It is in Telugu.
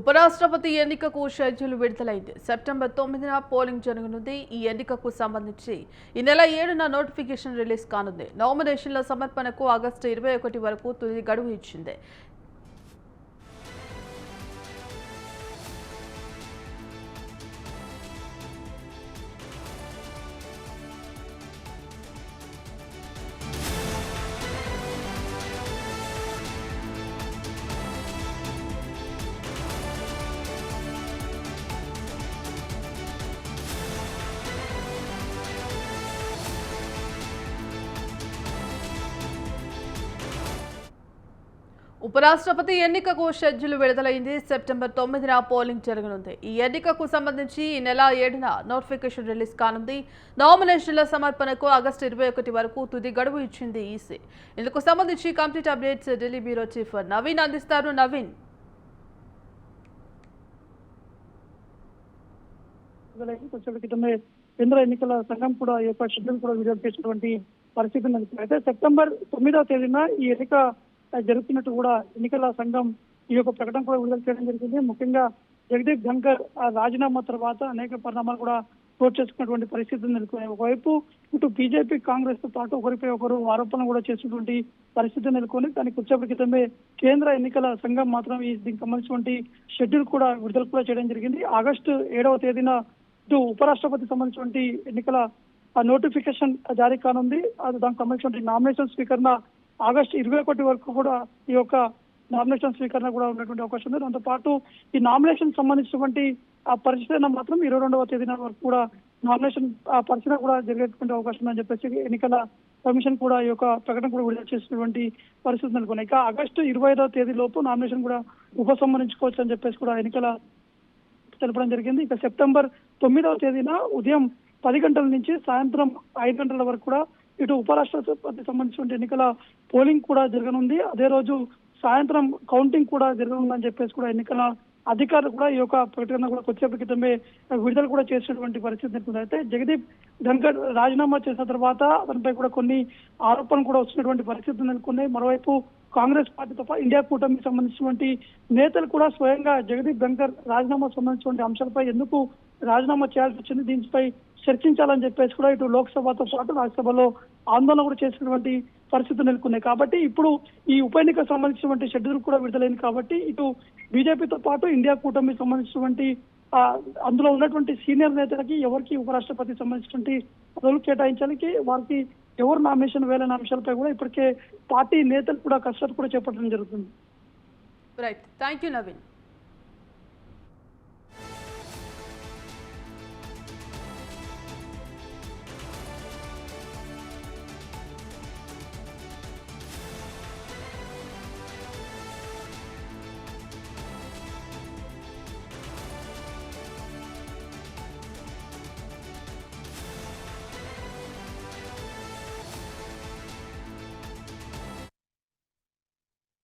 ఉపరాష్ట్రపతి ఎన్నికకు షెడ్యూల్ విడుదలైంది. సెప్టెంబర్ 9న పోలింగ్ జరగనుంది. ఈ ఎన్నికకు సంబంధించి ఈ నెల 7న నోటిఫికేషన్ రిలీజ్ కానుంది. నామినేషన్ల సమర్పణకు ఆగస్టు 21 వరకు తుది గడువు ఇచ్చింది. ఉపరాష్ట్రపతి ఎన్నికకు షెడ్యూల్ విడుదలైంది. సెప్టెంబర్ 9న పోలింగ్ జరగనుంది. ఈ ఎన్నికకు సంబంధించి ఈ నెల 7న నోటిఫికేషన్ రిలీజ్ కానుంది. నామినేషన్ల సమర్పణకు ఆగస్టు 21 వరకు తుది గడువు ఇచ్చింది ఈసీ. ఇందుకు సంబంధించి complete updates Delhi bureau chief Naveen అందిస్తారు. నవీన్, కొంచెం క్రితమే కేంద్ర ఎన్నికల సంఘం కూడా ఈ యొక్క షెడ్యూల్ కూడా విడుదల చేసినటువంటి పరిస్థితి ఉంది. అయితే సెప్టెంబర్ 9వ తేదీన ఈ ఎన్నిక జరుగుతున్నట్టు కూడా ఎన్నికల సంఘం ఈ యొక్క ప్రకటన కూడా విడుదల చేయడం జరిగింది. ముఖ్యంగా జగదీప్ ధన్కర్ రాజీనామా తర్వాత అనేక పరిణామాలు కూడా చోటు చేసుకున్నటువంటి పరిస్థితులు నెలకొన్నాయి. ఒకవైపు ఇటు బీజేపీ కాంగ్రెస్ తో పాటు ఒకరిపై ఒకరు ఆరోపణలు కూడా చేసినటువంటి పరిస్థితి నెలకొని దానికి వచ్చేప్పటి క్రితమే కేంద్ర ఎన్నికల సంఘం మాత్రం దీనికి సంబంధించినటువంటి షెడ్యూల్ కూడా విడుదల కూడా చేయడం జరిగింది. ఆగస్టు 7వ తేదీన ఇటు ఉపరాష్ట్రపతి సంబంధించినటువంటి ఎన్నికల నోటిఫికేషన్ జారీ కానుంది. దానికి సంబంధించినటువంటి నామినేషన్ స్వీకరణ ఆగస్టు 21 వరకు కూడా ఈ యొక్క నామినేషన్ స్వీకరణ కూడా ఉన్నటువంటి అవకాశం ఉంది. దాంతో పాటు ఈ నామినేషన్ సంబంధించినటువంటి ఆ పరిశీలన మాత్రం 22వ తేదీన వరకు కూడా నామినేషన్ పరిశీలన కూడా జరిగేటువంటి అవకాశం ఉందని చెప్పేసి ఎన్నికల కమిషన్ కూడా ఈ యొక్క ప్రకటన కూడా విడుదల చేసినటువంటి పరిస్థితులు నెలకొన్నాయి. ఇక ఆగస్టు 25వ తేదీ లోపు నామినేషన్ కూడా ఉపసంహరించుకోవచ్చు అని చెప్పేసి కూడా ఎన్నికల తెలపడం జరిగింది. ఇక సెప్టెంబర్ 9వ తేదీన ఉదయం 10 గంటల నుంచి సాయంత్రం 5 గంటల వరకు కూడా ఇటు ఉపరాష్ట్రపతి సంబంధించిన ఎన్నికల పోలింగ్ కూడా జరగనుంది. అదే రోజు సాయంత్రం కౌంటింగ్ కూడా జరగనుందని చెప్పేసి కూడా ఎన్నికల అధికారులు కూడా ఈ యొక్క ప్రకటన కూడా కొద్దిసేపటి క్రితమే విడుదల కూడా చేసినటువంటి పరిస్థితి నెలకొంది. అయితే జగదీప్ ధన్కర్ రాజీనామా చేసిన తర్వాత అతనిపై కూడా కొన్ని ఆరోపణలు కూడా వచ్చినటువంటి పరిస్థితులు నెలకొన్నాయి. మరోవైపు కాంగ్రెస్ పార్టీతో పాటు ఇండియా కూటమికి సంబంధించినటువంటి నేతలు కూడా స్వయంగా జగదీప్ ధన్కర్ రాజీనామా సంబంధించినటువంటి అంశాలపై ఎందుకు రాజీనామా చేయాల్సి వచ్చింది, దీనిపై చర్చించాలని చెప్పేసి కూడా ఇటు లోక్సభతో పాటు రాజ్యసభలో ఆందోళన కూడా చేసినటువంటి పరిస్థితులు నెలకొన్నాయి. కాబట్టి ఇప్పుడు ఈ ఉప ఎన్నికకు సంబంధించినటువంటి షెడ్యూల్ కూడా విడుదలైంది. కాబట్టి ఇటు బీజేపీతో పాటు ఇండియా కూటమికి సంబంధించినటువంటి అందులో ఉన్నటువంటి సీనియర్ నేతలకి ఎవరికి ఉపరాష్ట్రపతికి సంబంధించినటువంటి పదవులు కేటాయించాలి, వారికి ఎవరు నామినేషన్ వేయాలనే అంశాలపై కూడా ఇప్పటికే పార్టీ నేతలు కూడా కసరత్తు కూడా చేపట్టడం జరుగుతుంది. Right, thank you Naveen.